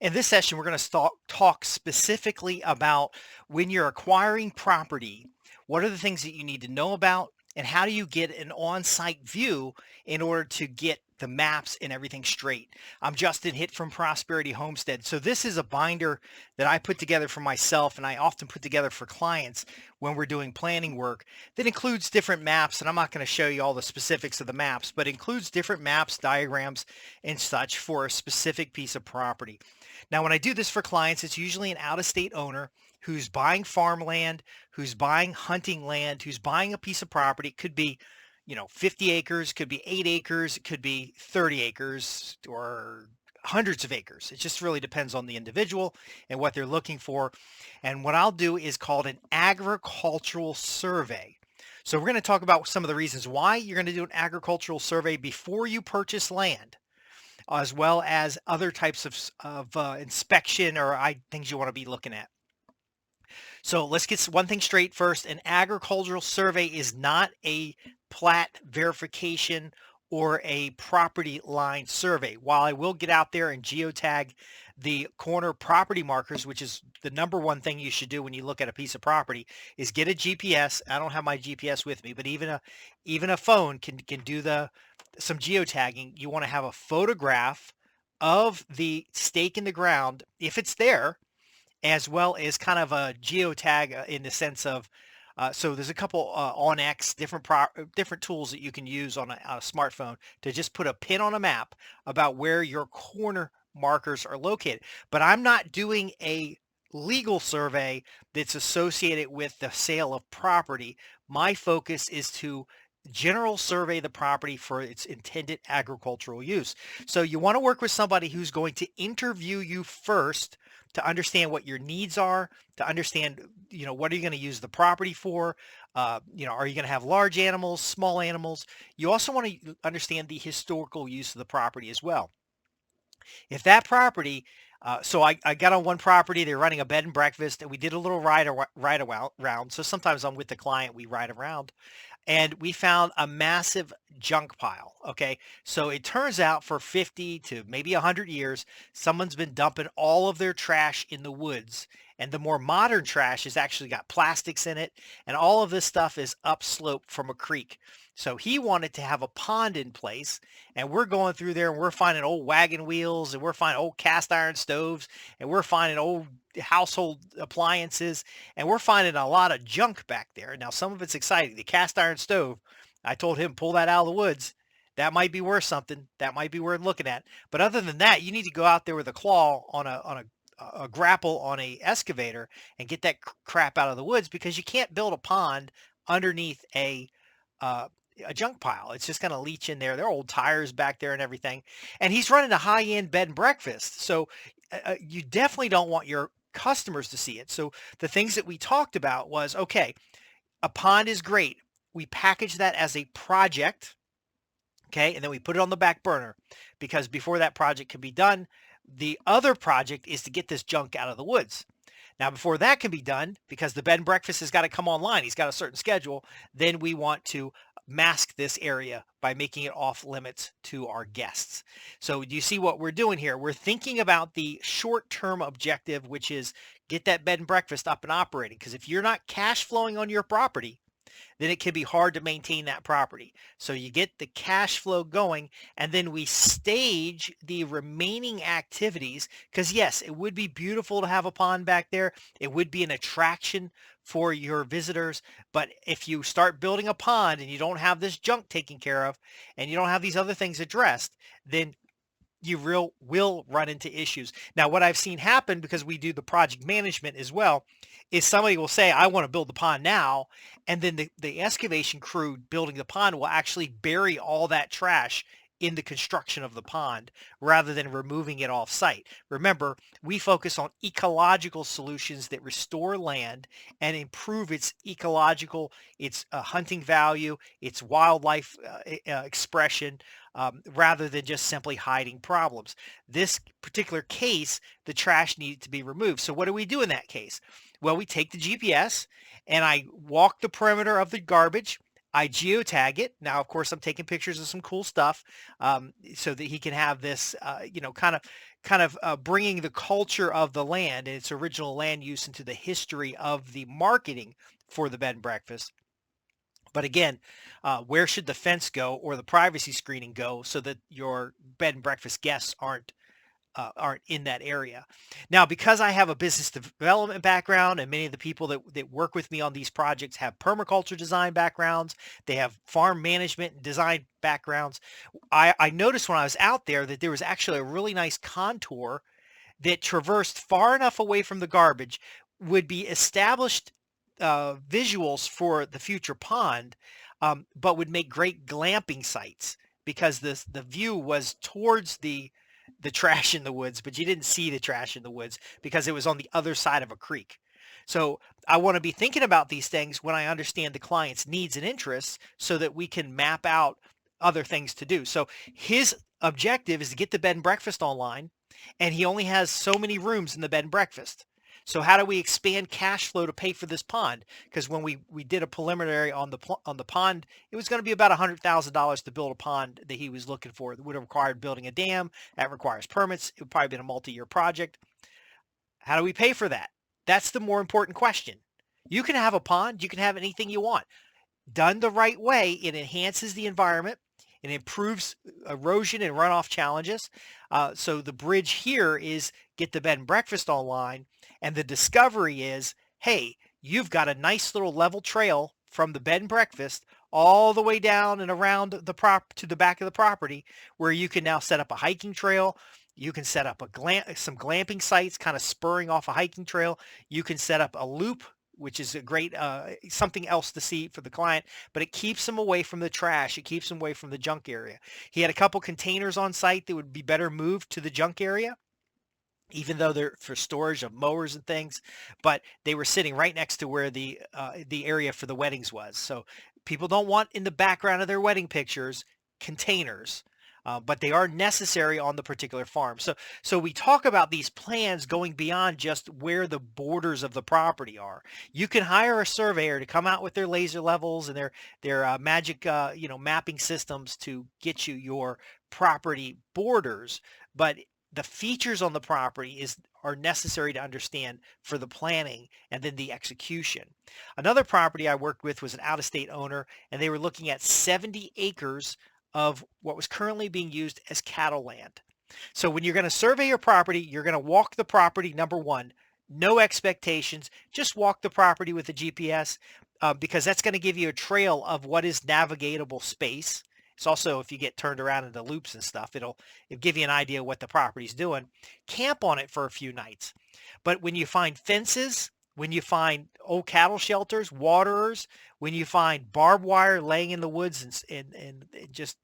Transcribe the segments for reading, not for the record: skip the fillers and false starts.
In this session, we're going to talk specifically about when you're acquiring property, what are the things that you need to know about, and how do you get an on-site view in order to get the maps and everything straight. I'm Justin Hitt from Prosperity Homestead. So this is a binder that I put together for myself, and I often put together for clients when we're doing planning work that includes different maps. And I'm not going to show you all the specifics of the maps, but includes different maps, diagrams, and such for a specific piece of property. Now, when I do this for clients, it's usually an out-of-state owner who's buying farmland, who's buying hunting land, who's buying a piece of property. It could be, 50 acres, could be 8 acres, it could be 30 acres or hundreds of acres. It just really depends on the individual and what they're looking for. And what I'll do is called an agricultural survey. So we're going to talk about some of the reasons why you're going to do an agricultural survey before you purchase land, as well as other types of inspection or things you want to be looking at. So let's get one thing straight first. An agricultural survey is not a plat verification or a property line survey. While I will get out there and geotag the corner property markers, which is the number one thing you should do when you look at a piece of property, is get a GPS. I don't have my GPS with me, but even a phone can do some geotagging. You want to have a photograph of the stake in the ground if it's there, as well as kind of a geotag in the sense of, so there's a couple OnX, different tools that you can use on a smartphone to just put a pin on a map about where your corner markers are located. But I'm not doing a legal survey that's associated with the sale of property. My focus is to general survey the property for its intended agricultural use. So you want to work with somebody who's going to interview you first to understand what your needs are, to understand, what are you going to use the property for? Are you going to have large animals, small animals? You also want to understand the historical use of the property as well. If that property, so I got on one property, they're running a bed and breakfast, and we did a little ride around. So sometimes I'm with the client, we ride around, and we found a massive junk pile. Okay. So it turns out for 50 to maybe 100 years, someone's been dumping all of their trash in the woods. And the more modern trash has actually got plastics in it. And all of this stuff is upslope from a creek. So he wanted to have a pond in place. And we're going through there and we're finding old wagon wheels, and we're finding old cast iron stoves, and we're finding old household appliances, and we're finding a lot of junk back there. Now, some of it's exciting. The cast iron stove, I told him, pull that out of the woods. That might be worth something. That might be worth looking at. But other than that, you need to go out there with a claw on a grapple on a excavator and get that crap out of the woods, because you can't build a pond underneath uh, a junk pile. It's just going to leach in there. There are old tires back there and everything. And he's running a high-end bed and breakfast. So you definitely don't want your customers to see it. So the things that we talked about was, okay, a pond is great. We package that as a project, okay, and then we put it on the back burner, because before that project can be done, the other project is to get this junk out of the woods. Now, before that can be done, because the bed and breakfast has got to come online, he's got a certain schedule, then we want to mask this area by making it off limits to our guests. So do you see what we're doing here? We're thinking about the short-term objective, which is get that bed and breakfast up and operating. Because if you're not cash flowing on your property, then it can be hard to maintain that property. So you get the cash flow going, and then we stage the remaining activities, because yes, it would be beautiful to have a pond back there. It would be an attraction for your visitors. But if you start building a pond and you don't have this junk taken care of, and you don't have these other things addressed, then you will run into issues. Now, what I've seen happen, because we do the project management as well, is somebody will say, I want to build the pond now. And then the excavation crew building the pond will actually bury all that trash in the construction of the pond rather than removing it off site. Remember, we focus on ecological solutions that restore land and improve its ecological, its hunting value, its wildlife expression, rather than just simply hiding problems. This particular case, the trash needed to be removed. So what do we do in that case? Well, we take the GPS and I walk the perimeter of the garbage. I geotag it. Now, of course, I'm taking pictures of some cool stuff, so that he can have this, kind of bringing the culture of the land and its original land use into the history of the marketing for the bed and breakfast. But again, where should the fence go or the privacy screening go so that your bed and breakfast guests aren't in that area. Now, because I have a business development background and many of the people that work with me on these projects have permaculture design backgrounds, they have farm management and design backgrounds. I noticed when I was out there that there was actually a really nice contour that traversed far enough away from the garbage, would be established visuals for the future pond, but would make great glamping sites because the view was towards the trash in the woods, but you didn't see the trash in the woods because it was on the other side of a creek. So I want to be thinking about these things when I understand the client's needs and interests so that we can map out other things to do. So his objective is to get the bed and breakfast online, and he only has so many rooms in the bed and breakfast. So how do we expand cash flow to pay for this pond? Because when we did a preliminary on the pond, it was going to be about $100,000 to build a pond that he was looking for. It would have required building a dam. That requires permits. It would probably been a multi-year project. How do we pay for that? That's the more important question. You can have a pond. You can have anything you want. Done the right way, it enhances the environment. It improves erosion and runoff challenges. So the bridge here is get the bed and breakfast online. And the discovery is, hey, you've got a nice little level trail from the bed and breakfast all the way down and around to the back of the property where you can now set up a hiking trail. You can set up some glamping sites kind of spurring off a hiking trail. You can set up a loop, which is a great something else to see for the client, but it keeps them away from the trash. It keeps them away from the junk area. He had a couple containers on site that would be better moved to the junk area, even though they're for storage of mowers and things, but they were sitting right next to where the area for the weddings was. So people don't want in the background of their wedding pictures containers, but they are necessary on the particular farm. So we talk about these plans going beyond just where the borders of the property are. You can hire a surveyor to come out with their laser levels and their magic mapping systems to get you your property borders, but the features on the property are necessary to understand for the planning and then the execution. Another property I worked with was an out-of-state owner, and they were looking at 70 acres of what was currently being used as cattle land. So when you're going to survey your property, you're going to walk the property, number one, no expectations, just walk the property with a GPS, because that's going to give you a trail of what is navigatable space. It's also, if you get turned around into loops and stuff, it'll give you an idea of what the property's doing. Camp on it for a few nights. But when you find fences, when you find old cattle shelters, waterers, when you find barbed wire laying in the woods and just,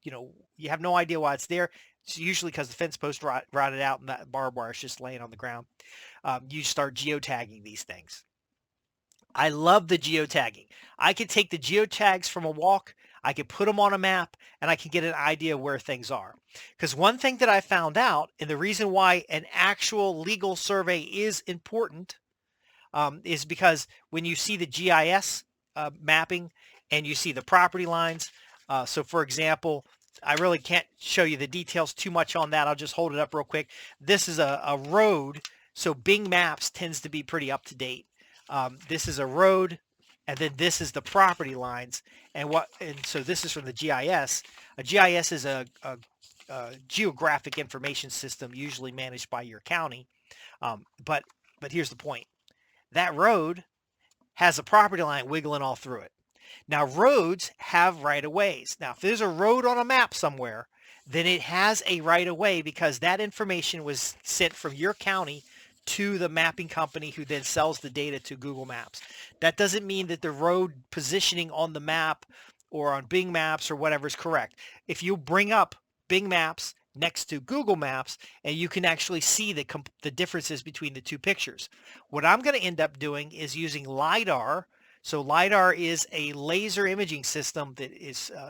you have no idea why it's there. It's usually because the fence post rotted out and that barbed wire is just laying on the ground. You start geotagging these things. I love the geotagging. I can take the geotags from a walk, I can put them on a map, and I can get an idea of where things are. Because one thing that I found out, and the reason why an actual legal survey is important, is because when you see the GIS mapping and you see the property lines, so for example, I really can't show you the details too much on that. I'll just hold it up real quick. This is a road, so Bing Maps tends to be pretty up to date. This is a road, and then this is the property lines, and so this is from the GIS. A GIS is a geographic information system, usually managed by your county. But here's the point: that road has a property line wiggling all through it. Now, roads have right-of-ways. Now, if there's a road on a map somewhere, then it has a right-of-way because that information was sent from your county to the mapping company who then sells the data to Google Maps. That doesn't mean that the road positioning on the map or on Bing Maps or whatever is correct. If you bring up Bing Maps next to Google Maps, and you can actually see the differences between the two pictures. What I'm going to end up doing is using LiDAR. So LiDAR is a laser imaging system that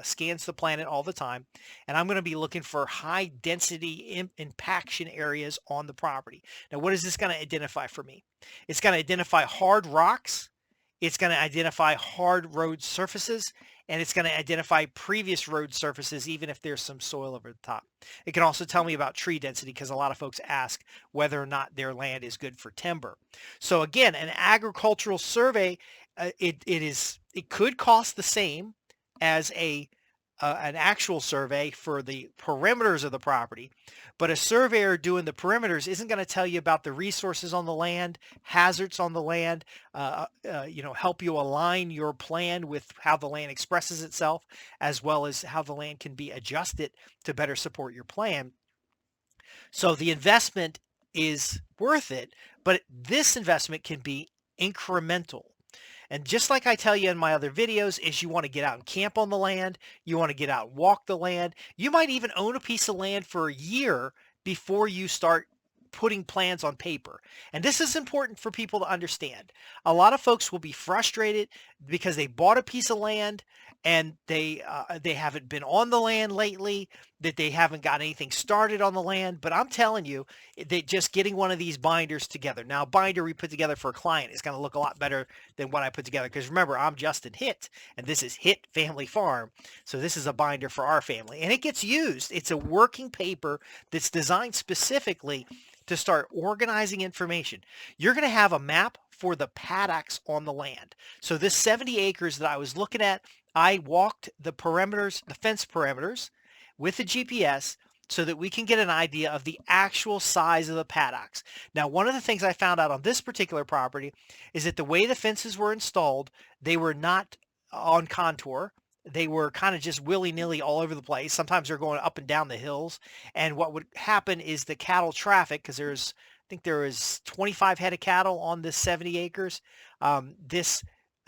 scans the planet all the time. And I'm going to be looking for high density impaction areas on the property. Now, what is this going to identify for me? It's going to identify hard rocks. It's going to identify hard road surfaces, and it's going to identify previous road surfaces, even if there's some soil over the top. It can also tell me about tree density because a lot of folks ask whether or not their land is good for timber. So again, an agricultural survey, it could cost the same as an actual survey for the perimeters of the property, but a surveyor doing the perimeters isn't going to tell you about the resources on the land, hazards on the land, help you align your plan with how the land expresses itself, as well as how the land can be adjusted to better support your plan. So the investment is worth it, but this investment can be incremental. And just like I tell you in my other videos, is you want to get out and camp on the land. You want to get out and walk the land. You might even own a piece of land for a year before you start putting plans on paper. And this is important for people to understand. A lot of folks will be frustrated because they bought a piece of land and they haven't been on the land lately, that they haven't got anything started on the land. But I'm telling you that just getting one of these binders together. Now, a binder we put together for a client is going to look a lot better than what I put together. Because remember, I'm Justin Hitt, and this is Hitt Family Farm. So this is a binder for our family. And it gets used. It's a working paper that's designed specifically to start organizing information. You're going to have a map for the paddocks on the land. So this 70 acres that I was looking at, I walked the perimeters, the fence perimeters with the GPS so that we can get an idea of the actual size of the paddocks. Now, one of the things I found out on this particular property is that the way the fences were installed, they were not on contour. They were kind of just willy-nilly all over the place. Sometimes they're going up and down the hills. And what would happen is the cattle traffic, because I think there was 25 head of cattle on this 70 acres.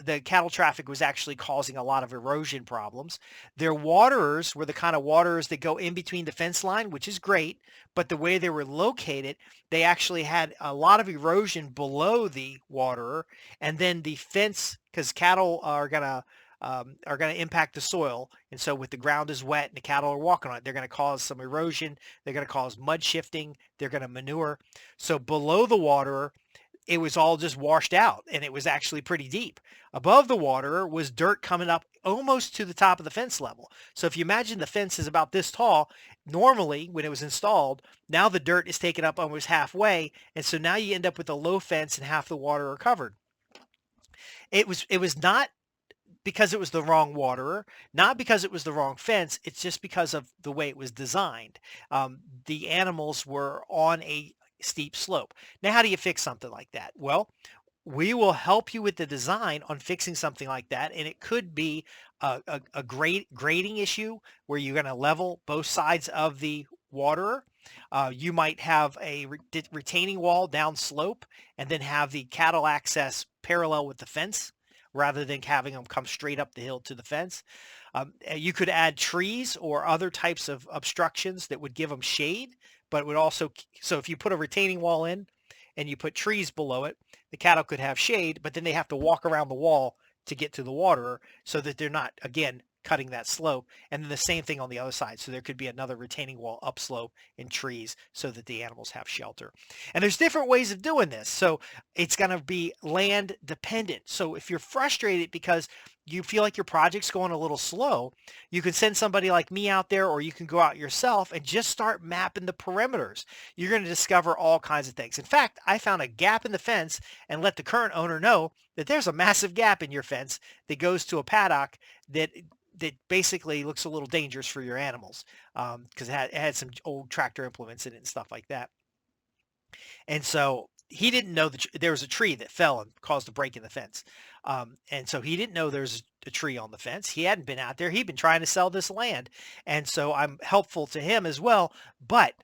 The cattle traffic was actually causing a lot of erosion problems. Their waterers were the kind of waterers that go in between the fence line, which is great, but the way they were located, they actually had a lot of erosion below the waterer, and then the fence, because cattle are gonna impact the soil, and so with the ground is wet and the cattle are walking on it, they're going to cause some erosion. They're going to cause mud shifting. They're going to manure. So below the waterer, it was all just washed out, and it was actually pretty deep. Above the water was dirt coming up almost to the top of the fence level. So if you imagine the fence is about this tall, normally when it was installed, now the dirt is taken up almost halfway, and so now you end up with a low fence and half the water are covered. It was not because it was the wrong waterer, not because it was the wrong fence. It's just because of the way it was designed. The animals were on a steep slope. Now, how do you fix something like that? Well, we will help you with the design on fixing something like that. And it could be a grading issue where you're going to level both sides of the waterer. You might have a retaining wall down slope and then have the cattle access parallel with the fence, rather than having them come straight up the hill to the fence. You could add trees or other types of obstructions that would give them shade, but it would also, so if you put a retaining wall in and you put trees below it, the cattle could have shade, but then they have to walk around the wall to get to the waterer so that they're not, again, cutting that slope. And then the same thing on the other side. So there could be another retaining wall upslope in trees so that the animals have shelter. And there's different ways of doing this. So it's going to be land dependent. So if you're frustrated because you feel like your project's going a little slow, you can send somebody like me out there, or you can go out yourself and just start mapping the perimeters. You're going to discover all kinds of things. In fact, I found a gap in the fence and let the current owner know that there's a massive gap in your fence that goes to a paddock that basically looks a little dangerous for your animals, because it had some old tractor implements in it and stuff like that. And so he didn't know that there was a tree that fell and caused a break in the fence. And so he didn't know there's a tree on the fence. He hadn't been out there. He'd been trying to sell this land. And so I'm helpful to him as well. But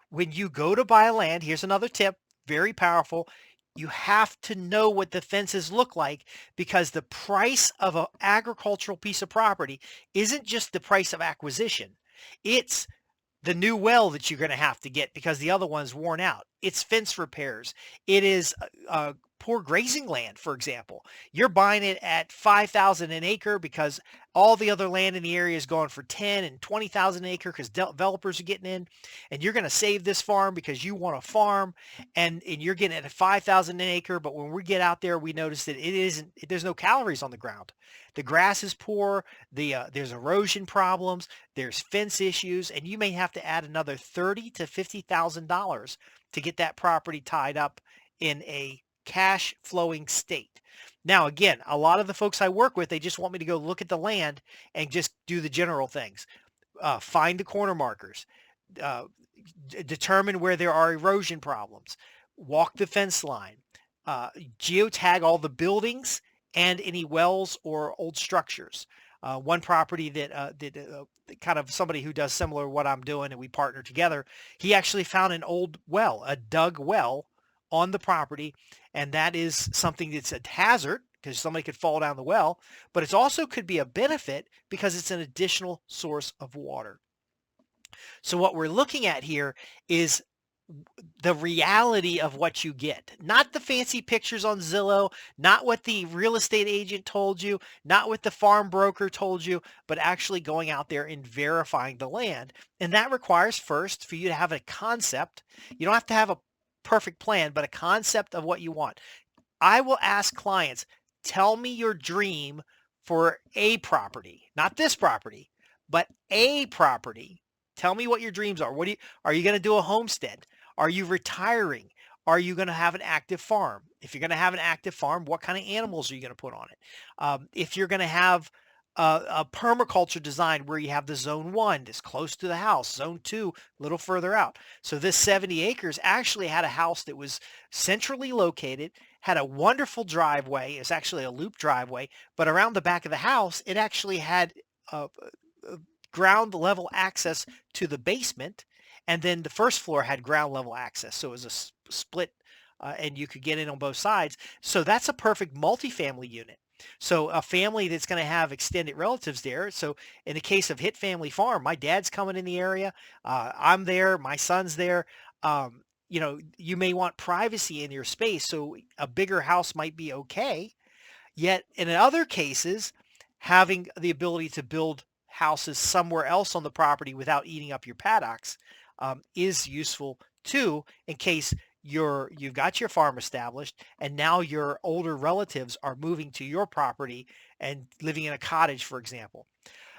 when you go to buy land, here's another tip, very powerful. You have to know what the fences look like, because the price of an agricultural piece of property isn't just the price of acquisition. It's the new well that you're going to have to get because the other one's worn out. It's fence repairs. It is poor grazing land, for example. You're buying it at 5,000 an acre because all the other land in the area is going for 10 and 20,000 an acre because developers are getting in, and you're going to save this farm because you want to farm, and you're getting it at 5,000 an acre. But when we get out there, we notice that there's no calories on the ground. The grass is poor. There's erosion problems. There's fence issues, and you may have to add another $30,000 to $50,000 to get that property tied up in a cash flowing state. Now, again, a lot of the folks I work with, they just want me to go look at the land and just do the general things. Find the corner markers, uh, determine where there are erosion problems, walk the fence line, geotag all the buildings and any wells or old structures. One property that kind of somebody who does similar to what I'm doing, and we partner together, he actually found an old well, a dug well on the property. And that is something that's a hazard because somebody could fall down the well, but it also could be a benefit because it's an additional source of water. So what we're looking at here is the reality of what you get, not the fancy pictures on Zillow, not what the real estate agent told you, not what the farm broker told you, but actually going out there and verifying the land. And that requires first for you to have a concept. You don't have to have a perfect plan, but a concept of what you want. I will ask clients, tell me your dream for a property, not this property, but a property. Tell me what your dreams are. Are you going to do a homestead? Are you retiring? Are you going to have an active farm? If you're going to have an active farm, what kind of animals are you going to put on it? If you're going to have a permaculture design where you have the zone 1 that's close to the house, zone 2 a little further out. So this 70 acres actually had a house that was centrally located, had a wonderful driveway. It's actually a loop driveway, but around the back of the house, it actually had ground level access to the basement, and then the first floor had ground level access. So it was a split, and you could get in on both sides. So that's a perfect multifamily unit. So a family that's going to have extended relatives there. So in the case of Hit Family Farm, my dad's coming in the area. I'm there. My son's there. You may want privacy in your space. So a bigger house might be okay. Yet in other cases, having the ability to build houses somewhere else on the property without eating up your paddocks is useful too, in case you've got your farm established and now your older relatives are moving to your property and living in a cottage, for example.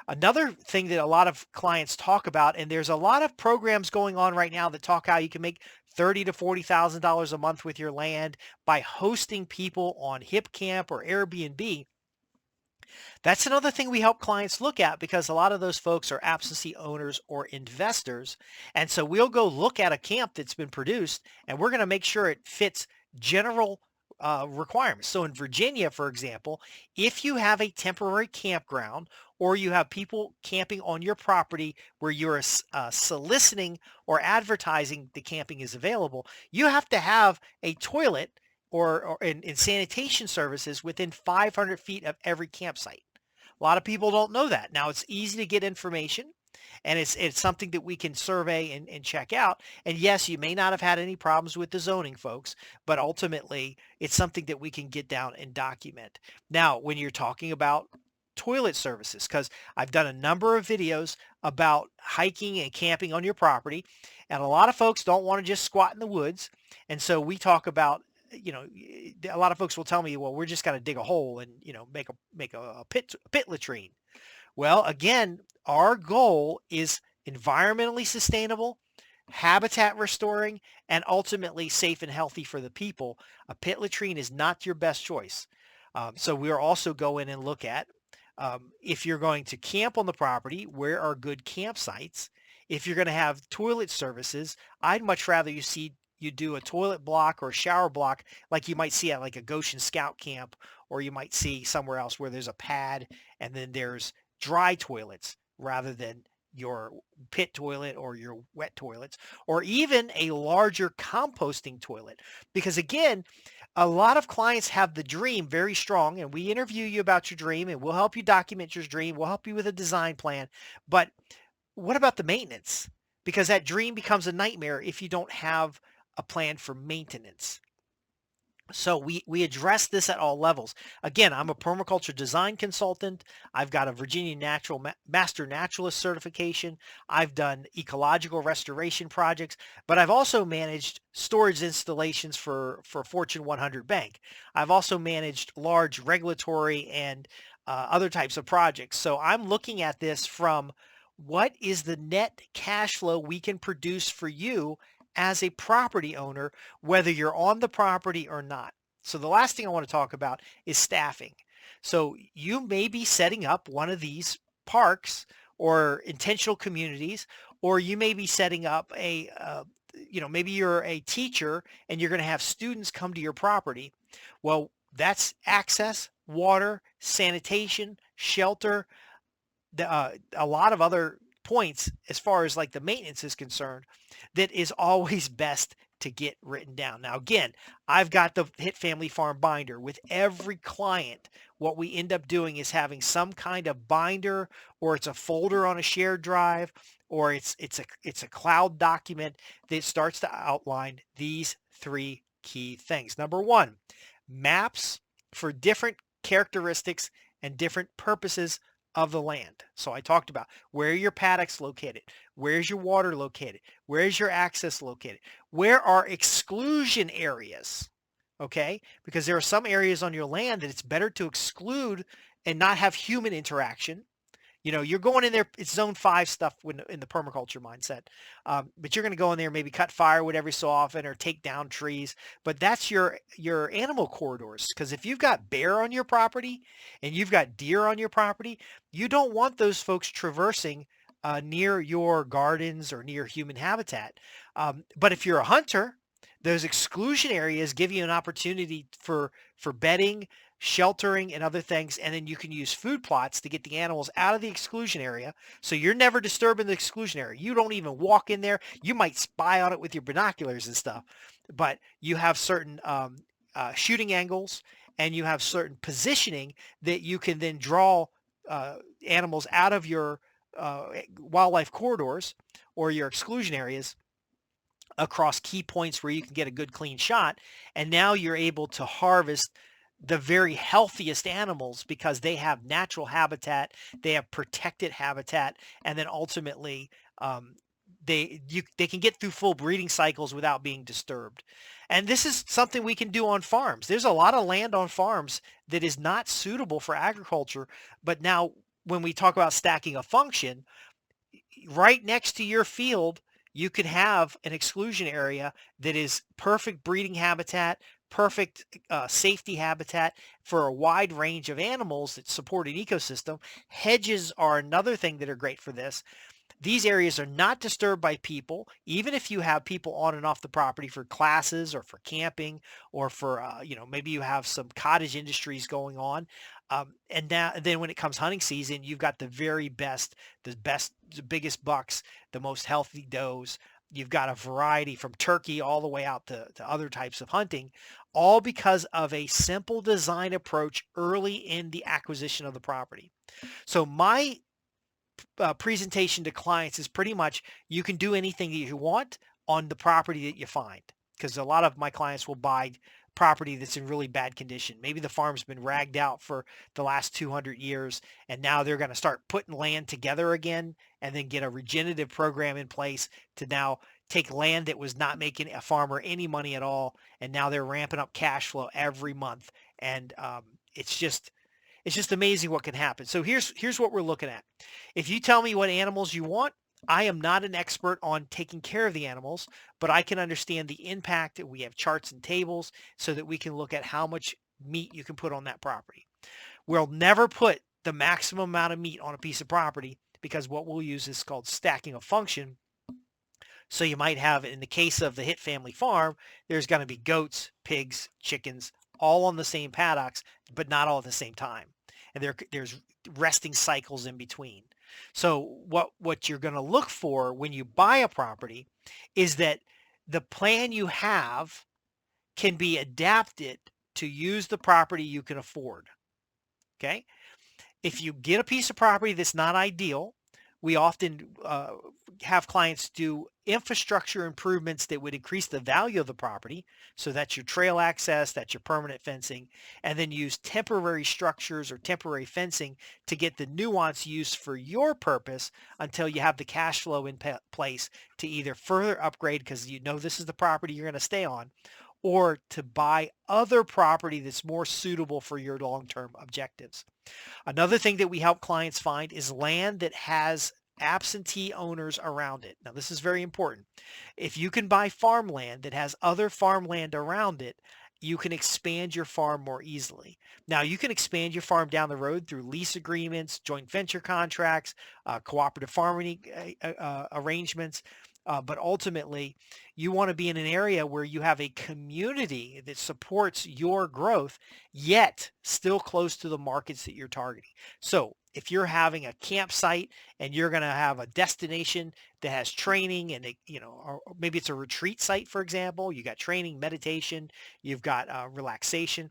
Another thing that a lot of clients talk about, and there's a lot of programs going on right now that talk how you can make $30,000 to $40,000 a month with your land by hosting people on HipCamp or Airbnb. That's another thing we help clients look at because a lot of those folks are absentee owners or investors. And so we'll go look at a camp that's been produced and we're going to make sure it fits general requirements. So in Virginia, for example, if you have a temporary campground or you have people camping on your property where you're soliciting or advertising the camping is available, you have to have a toilet or in sanitation services within 500 feet of every campsite. A lot of people don't know that. Now it's easy to get information and it's something that we can survey and check out. And yes, you may not have had any problems with the zoning folks, but ultimately it's something that we can get down and document. Now, when you're talking about toilet services, because I've done a number of videos about hiking and camping on your property, and a lot of folks don't want to just squat in the woods. And so we talk about, a lot of folks will tell me, well, we're just going to dig a hole and, make a pit latrine. Well, again, our goal is environmentally sustainable, habitat restoring, and ultimately safe and healthy for the people. A pit latrine is not your best choice. So we'll also go in and look at if you're going to camp on the property, where are good campsites? If you're going to have toilet services, I'd much rather you do a toilet block or a shower block like you might see at like a Goshen Scout camp, or you might see somewhere else where there's a pad and then there's dry toilets rather than your pit toilet or your wet toilets, or even a larger composting toilet. Because again, a lot of clients have the dream very strong, and we interview you about your dream and we'll help you document your dream. We'll help you with a design plan. But what about the maintenance? Because that dream becomes a nightmare if you don't have a plan for maintenance. So we address this at all levels. Again, I'm a permaculture design consultant. I've got a Virginia Master Naturalist certification. I've done ecological restoration projects, but I've also managed storage installations for Fortune 100 bank. I've also managed large regulatory and other types of projects. So I'm looking at this from what is the net cash flow we can produce for you as a property owner, whether you're on the property or not. So the last thing I want to talk about is staffing. So you may be setting up one of these parks or intentional communities, or you may be setting up maybe you're a teacher and you're going to have students come to your property. Well, that's access, water, sanitation, shelter, a lot of other points as far as like the maintenance is concerned that is always best to get written down. Now, again, I've got the Hit Family Farm binder with every client. What we end up doing is having some kind of binder, or it's a folder on a shared drive, or it's a cloud document that starts to outline these three key things. Number one, maps for different characteristics and different purposes of the land. So I talked about where are your paddocks located? Where's your water located? Where's your access located? Where are exclusion areas? Okay? Because there are some areas on your land that it's better to exclude and not have human interaction. You're going in there, it's zone 5 stuff when in the permaculture mindset. But you're going to go in there, maybe cut firewood every so often or take down trees. But that's your animal corridors. Because if you've got bear on your property and you've got deer on your property, you don't want those folks traversing near your gardens or near human habitat. But if you're a hunter, those exclusion areas give you an opportunity for bedding, sheltering, and other things, and then you can use food plots to get the animals out of the exclusion area. So you're never disturbing the exclusion area. You don't even walk in there. You might spy on it with your binoculars and stuff, but you have certain shooting angles, and you have certain positioning that you can then draw animals out of your wildlife corridors or your exclusion areas across key points where you can get a good clean shot. And now you're able to harvest the very healthiest animals because they have natural habitat, they have protected habitat, and then ultimately they can get through full breeding cycles without being disturbed. And this is something we can do on farms. There's a lot of land on farms that is not suitable for agriculture, but now when we talk about stacking a function, right next to your field, you could have an exclusion area that is perfect breeding habitat, perfect safety habitat for a wide range of animals that support an ecosystem. Hedges are another thing that are great for this. These areas are not disturbed by people, even if you have people on and off the property for classes or for camping or for, maybe you have some cottage industries going on. And then when it comes hunting season, you've got the biggest bucks, the most healthy does. You've got a variety from turkey all the way out to other types of hunting, all because of a simple design approach early in the acquisition of the property. So my presentation to clients is pretty much you can do anything that you want on the property that you find, because a lot of my clients will buy property that's in really bad condition. Maybe the farm's been ragged out for the last 200 years and now they're going to start putting land together again and then get a regenerative program in place to now take land that was not making a farmer any money at all, and now they're ramping up cash flow every month. And it's just amazing what can happen. So here's what we're looking at. If you tell me what animals you want, I am not an expert on taking care of the animals, but I can understand the impact. We have charts and tables so that we can look at how much meat you can put on that property. We'll never put the maximum amount of meat on a piece of property because what we'll use is called stacking a function. So you might have, in the case of the Hit Family Farm, there's going to be goats, pigs, chickens, all on the same paddocks, but not all at the same time. And there's resting cycles in between. So what you're going to look for when you buy a property is that the plan you have can be adapted to use the property you can afford. Okay? If you get a piece of property that's not ideal, we often have clients do infrastructure improvements that would increase the value of the property. So that's your trail access, that's your permanent fencing, and then use temporary structures or temporary fencing to get the nuance used for your purpose until you have the cash flow in place to either further upgrade because you know this is the property you're going to stay on, or to buy other property that's more suitable for your long-term objectives. Another thing that we help clients find is land that has absentee owners around it. Now, this is very important. If you can buy farmland that has other farmland around it, you can expand your farm more easily. Now, you can expand your farm down the road through lease agreements, joint venture contracts, cooperative farming arrangements. But ultimately, you want to be in an area where you have a community that supports your growth, yet still close to the markets that you're targeting. So if you're having a campsite and you're going to have a destination that has training and or maybe it's a retreat site, for example, you got training, meditation, you've got relaxation.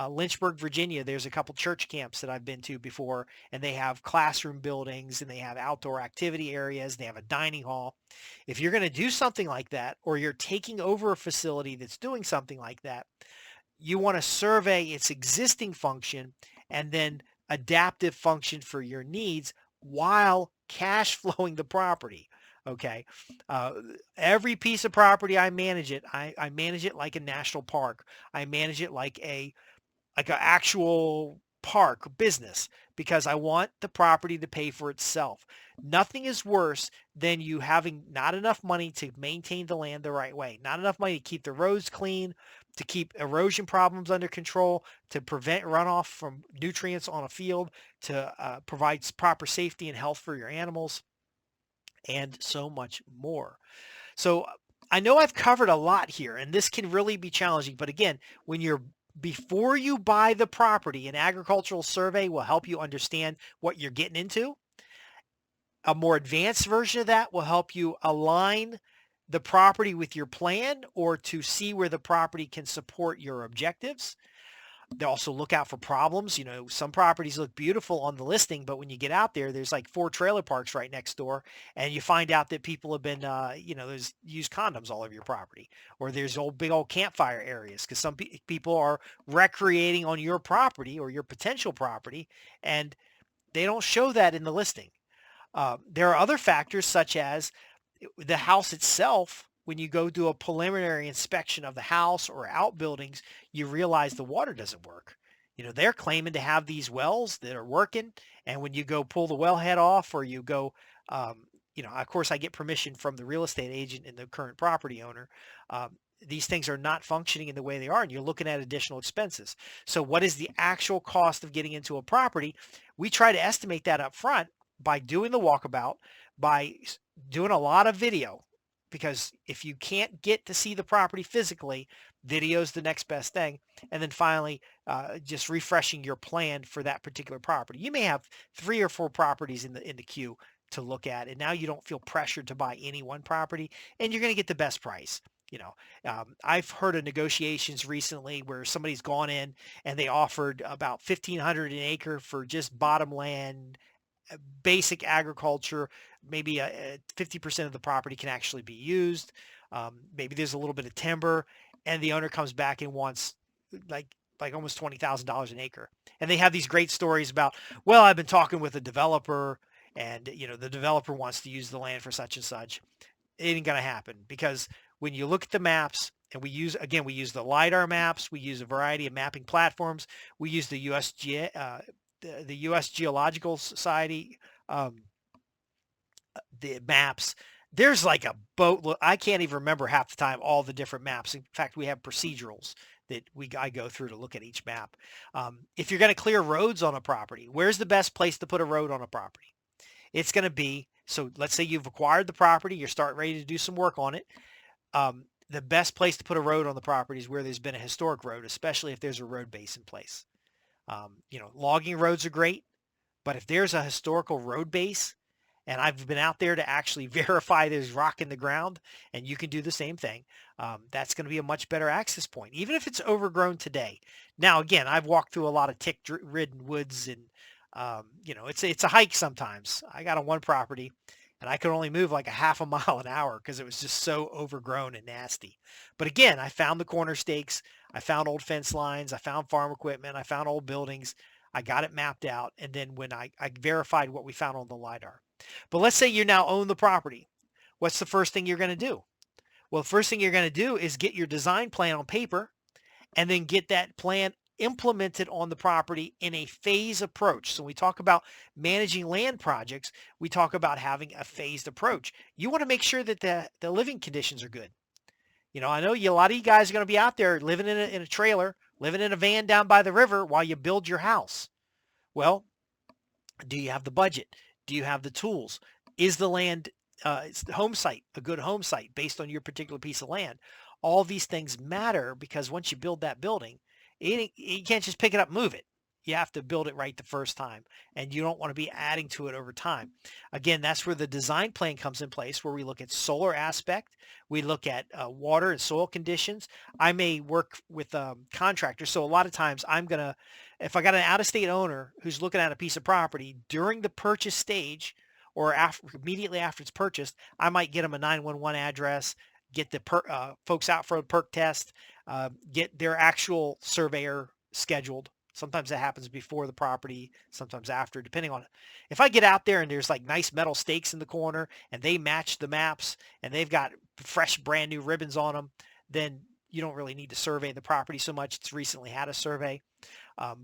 Lynchburg, Virginia, there's a couple church camps that I've been to before, and they have classroom buildings and they have outdoor activity areas. They have a dining hall. If you're going to do something like that, or you're taking over a facility that's doing something like that, you want to survey its existing function and then adaptive function for your needs while cash flowing the property. Okay. Uh, every piece of property I manage it, I manage it like a national park. I manage it like an actual park business because I want the property to pay for itself. Nothing is worse than you having not enough money to maintain the land the right way, not enough money to keep the roads clean, to keep erosion problems under control, to prevent runoff from nutrients on a field, to provide proper safety and health for your animals, and so much more. So I know I've covered a lot here, and this can really be challenging. But again, before you buy the property, an agricultural survey will help you understand what you're getting into. A more advanced version of that will help you align the property with your plan or to see where the property can support your objectives. They also look out for problems. Some properties look beautiful on the listing, but when you get out there, there's like 4 trailer parks right next door, and you find out that people have been, there's used condoms all over your property, or there's big old campfire areas because some people are recreating on your property or your potential property, and they don't show that in the listing. There are other factors such as the house itself. When you go do a preliminary inspection of the house or outbuildings, you realize the water doesn't work. They're claiming to have these wells that are working, and when you go pull the wellhead off or you go, of course, I get permission from the real estate agent and the current property owner. These things are not functioning in the way they are, and you're looking at additional expenses. So what is the actual cost of getting into a property? We try to estimate that up front by doing the walkabout, by doing a lot of video, because if you can't get to see the property physically, video is the next best thing. And then finally, just refreshing your plan for that particular property. You may have 3 or 4 properties in the queue to look at, and now you don't feel pressured to buy any one property, and you're going to get the best price. I've heard of negotiations recently where somebody's gone in and they offered about 1,500 an acre for just bottom land, basic agriculture. Maybe 50% of the property can actually be used. Maybe there's a little bit of timber, and the owner comes back and wants like almost $20,000 an acre. And they have these great stories about, well, I've been talking with a developer, and the developer wants to use the land for such and such. It ain't gonna happen, because when you look at the maps, and we use the LiDAR maps, we use a variety of mapping platforms, we use the the U.S. Geological Society, the maps. There's like a boat. I can't even remember half the time all the different maps. In fact, we have procedurals that I go through to look at each map. If you're going to clear roads on a property, where's the best place to put a road on a property? It's going to be, so let's say you've acquired the property, you're starting ready to do some work on it. The best place to put a road on the property is where there's been a historic road, especially if there's a road base in place. Logging roads are great, but if there's a historical road base, and I've been out there to actually verify there's rock in the ground, and you can do the same thing, that's going to be a much better access point, even if it's overgrown today. Now, again, I've walked through a lot of tick-ridden woods and It's a hike sometimes. I got on one property and I could only move like a half a mile an hour because it was just so overgrown and nasty. But again, I found the corner stakes, I found old fence lines, I found farm equipment, I found old buildings. I got it mapped out, and then when I verified what we found on the LiDAR. But let's say you now own the property. What's the first thing you're going to do? Well, the first thing you're going to do is get your design plan on paper and then get that plan implemented on the property in a phase approach. So when we talk about managing land projects, we talk about having a phased approach. You want to make sure that the living conditions are good. I know a lot of you guys are going to be out there living in a trailer, living in a van down by the river while you build your house. Well, do you have the budget? Do you have the tools? Is the land, is the home site a good home site based on your particular piece of land? All these things matter because once you build that building, you can't just pick it up and move it. You have to build it right the first time, and you don't want to be adding to it over time. Again, that's where the design plan comes in place, where we look at solar aspect, we look at water and soil conditions. I may work with contractors, so a lot of times if I got an out-of-state owner who's looking at a piece of property during the purchase stage or immediately after it's purchased, I might get them a 911 address, get the folks out for a perk test, get their actual surveyor scheduled. Sometimes that happens before the property, sometimes after, depending on it. If I get out there and there's like nice metal stakes in the corner and they match the maps and they've got fresh brand new ribbons on them, then you don't really need to survey the property so much. It's recently had a survey.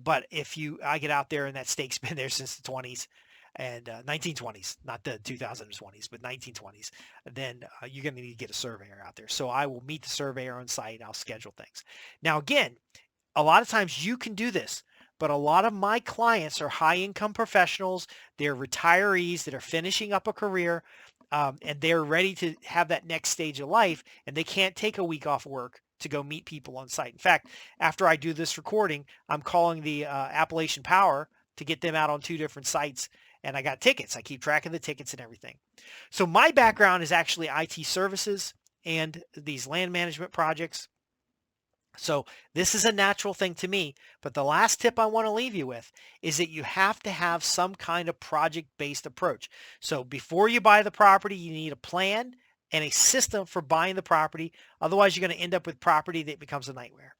But if I get out there and that stake's been there since the 20s and 1920s, not the 2020s, but 1920s, then you're going to need to get a surveyor out there. So I will meet the surveyor on site. I'll schedule things. Now, again, a lot of times you can do this, but a lot of my clients are high income professionals. They're retirees that are finishing up a career, and they're ready to have that next stage of life, and they can't take a week off work to go meet people on site. In fact, after I do this recording, I'm calling the Appalachian Power to get them out on 2 different sites, and I got tickets. I keep track of the tickets and everything. So my background is actually IT services and these land management projects. So this is a natural thing to me, but the last tip I want to leave you with is that you have to have some kind of project-based approach. So before you buy the property, you need a plan and a system for buying the property. Otherwise, you're going to end up with property that becomes a nightmare.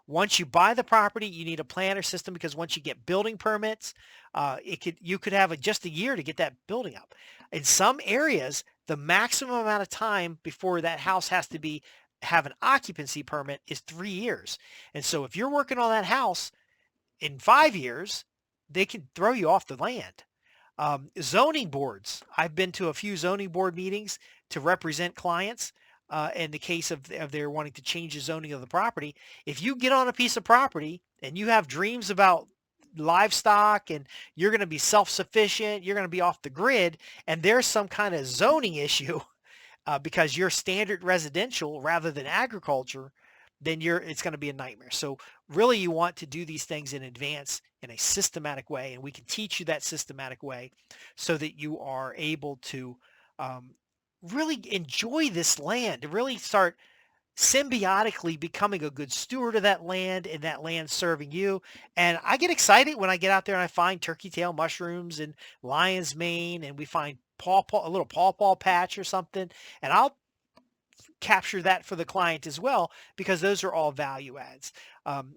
Once you buy the property, you need a plan or system because once you get building permits, you could have just a year to get that building up. In some areas, the maximum amount of time before that house has to have an occupancy permit is 3 years. And so if you're working on that house in 5 years, they can throw you off the land. Zoning boards. I've been to a few zoning board meetings to represent clients in the case of they're wanting to change the zoning of the property. If you get on a piece of property and you have dreams about livestock and you're going to be self-sufficient, you're going to be off the grid, and there's some kind of zoning issue because you're standard residential rather than agriculture, then it's going to be a nightmare. So really you want to do these things in advance in a systematic way, and we can teach you that systematic way so that you are able to really enjoy this land, to really start symbiotically becoming a good steward of that land and that land serving you. And I get excited when I get out there and I find turkey tail mushrooms and lion's mane, and we find a little pawpaw patch or something, and I'll capture that for the client as well because those are all value adds.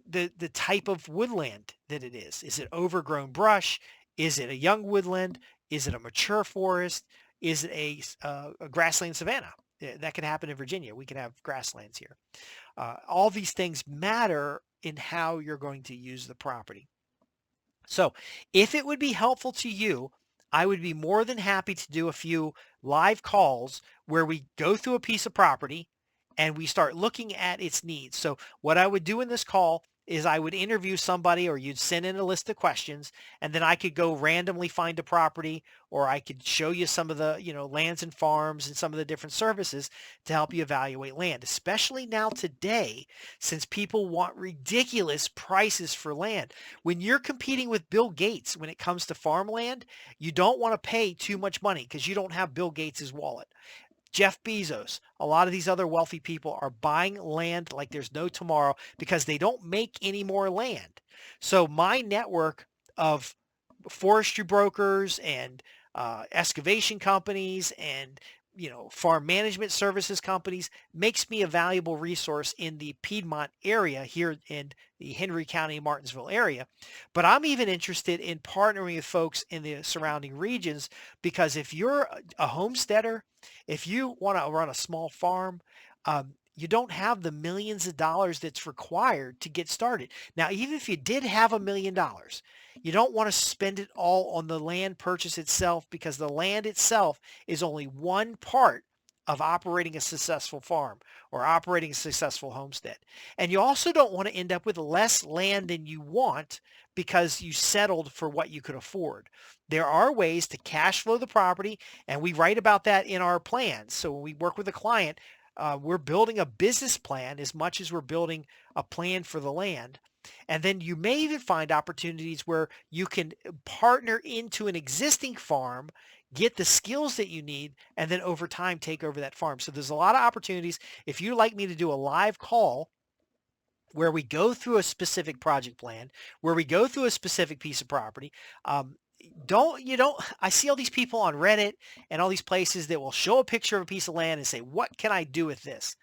The type of woodland that it is it overgrown brush? Is it a young woodland? Is it a mature forest? Is it a grassland savanna? That can happen in Virginia. We can have grasslands here. All these things matter in how you're going to use the property. So if it would be helpful to you, I would be more than happy to do a few live calls where we go through a piece of property and we start looking at its needs. So what I would do in this call is I would interview somebody, or you'd send in a list of questions, and then I could go randomly find a property, or I could show you some of the, lands and farms and some of the different services to help you evaluate land, especially now today, since people want ridiculous prices for land. When you're competing with Bill Gates when it comes to farmland, you don't want to pay too much money because you don't have Bill Gates's wallet. Jeff Bezos, a lot of these other wealthy people are buying land like there's no tomorrow because they don't make any more land. So my network of forestry brokers and excavation companies and farm management services companies, makes me a valuable resource in the Piedmont area here in the Henry County, Martinsville area. But I'm even interested in partnering with folks in the surrounding regions, because if you're a homesteader, if you want to run a small farm, you don't have the millions of dollars that's required to get started. Now, even if you did have $1 million, you don't want to spend it all on the land purchase itself, because the land itself is only one part of operating a successful farm or operating a successful homestead. And you also don't want to end up with less land than you want because you settled for what you could afford. There are ways to cash flow the property, and we write about that in our plans. So when we work with a client, we're building a business plan as much as we're building a plan for the land. And then you may even find opportunities where you can partner into an existing farm, get the skills that you need, and then over time take over that farm. So there's a lot of opportunities. If you'd like me to do a live call where we go through a specific project plan, where we go through a specific piece of property, I see all these people on Reddit and all these places that will show a picture of a piece of land and say, what can I do with this?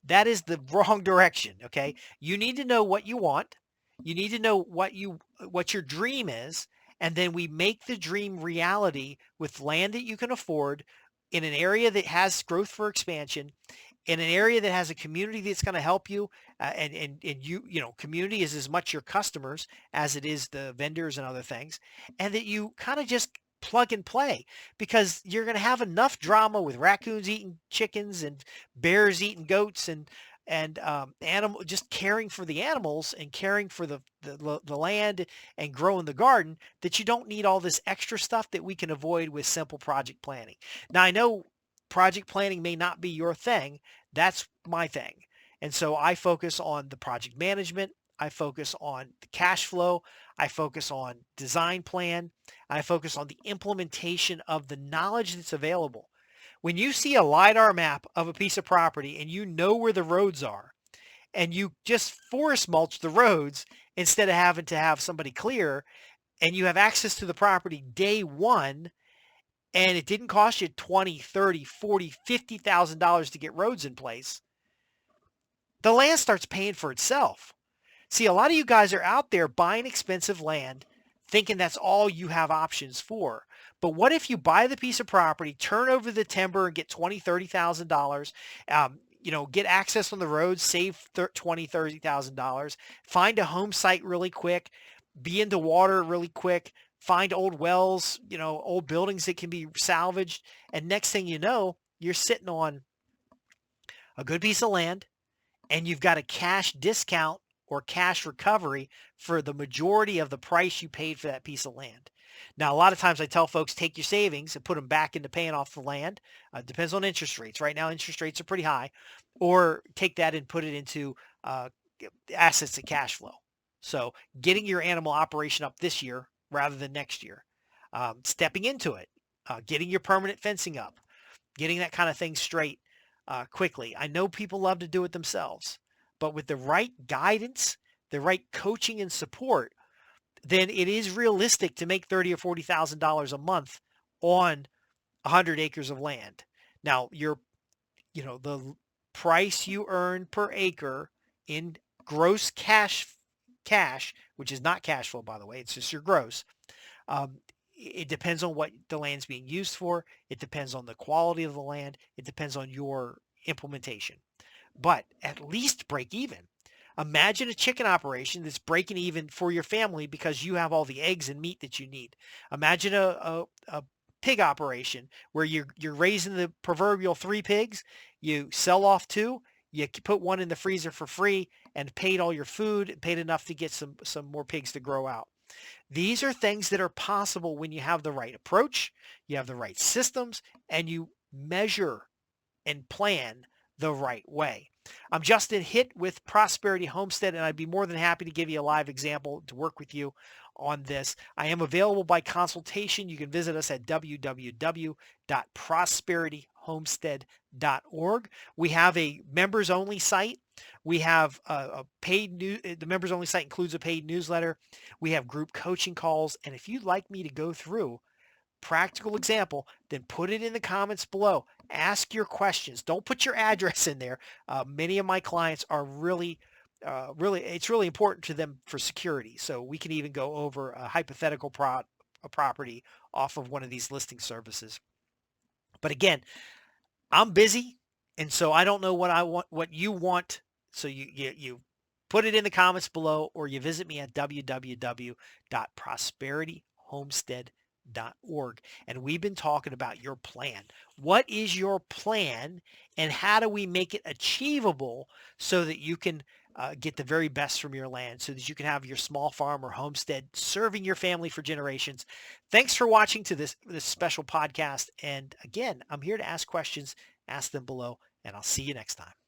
That is the wrong direction. Okay. You need to know what you want. You need to know what your dream is. And then we make the dream reality with land that you can afford in an area that has growth for expansion, in an area that has a community that's going to help you, and community is as much your customers as it is the vendors and other things, and that you kind of just plug and play, because you're going to have enough drama with raccoons eating chickens and bears eating goats and animal, just caring for the animals and caring for the land and growing the garden, that you don't need all this extra stuff that we can avoid with simple project planning. Now, I know project planning may not be your thing. That's my thing. And so I focus on the project management. I focus on the cash flow. I focus on design plan. I focus on the implementation of the knowledge that's available. When you see a LiDAR map of a piece of property and you know where the roads are, and you just forest mulch the roads instead of having to have somebody clear, and you have access to the property day one, and it didn't cost you 20, 30, 40, $50,000 to get roads in place, the land starts paying for itself. See, a lot of you guys are out there buying expensive land thinking that's all you have options for. But what if you buy the piece of property, turn over the timber and get $20,000, $30,000, get access on the road, save $20,000, $30,000, find a home site really quick, be into water really quick, find old wells, old buildings that can be salvaged. And next thing you know, you're sitting on a good piece of land, and you've got a cash discount or cash recovery for the majority of the price you paid for that piece of land. Now, a lot of times I tell folks, take your savings and put them back into paying off the land. Depends on interest rates. Right now, interest rates are pretty high. Or take that and put it into assets and cash flow. So getting your animal operation up this year rather than next year. Stepping into it. Getting your permanent fencing up. Getting that kind of thing straight quickly. I know people love to do it themselves, but with the right guidance, the right coaching and support, then it is realistic to make $30,000 or $40,000 a month on 100 acres of land. Now, the price you earn per acre in gross cash, which is not cash flow, by the way, it's just your gross. It depends on what the land's being used for. It depends on the quality of the land. It depends on your implementation. But at least break even. Imagine a chicken operation that's breaking even for your family because you have all the eggs and meat that you need. Imagine a pig operation where you're raising the proverbial 3 pigs. You sell off 2. You put 1 in the freezer for free and paid all your food and paid enough to get some more pigs to grow out. These are things that are possible when you have the right approach, you have the right systems, and you measure and plan the right way. I'm Justin Hitt with Prosperity Homestead, and I'd be more than happy to give you a live example to work with you on this. I am available by consultation. You can visit us at www.prosperityhomestead.org. We have a members-only site We have a paid the members only site includes a paid newsletter. We have group coaching calls. And if you'd like me to go through practical example, then put it in the comments below. Ask your questions. Don't put your address in there. Many of my clients are it's really important to them for security. So we can even go over a hypothetical a property off of one of these listing services. But again, I'm busy, and so I don't know what you want. So you put it in the comments below, or you visit me at www.prosperityhomestead.org. And we've been talking about your plan. What is your plan, and how do we make it achievable so that you can get the very best from your land, so that you can have your small farm or homestead serving your family for generations. Thanks for watching to this special podcast. And again, I'm here to ask questions. Ask them below, and I'll see you next time.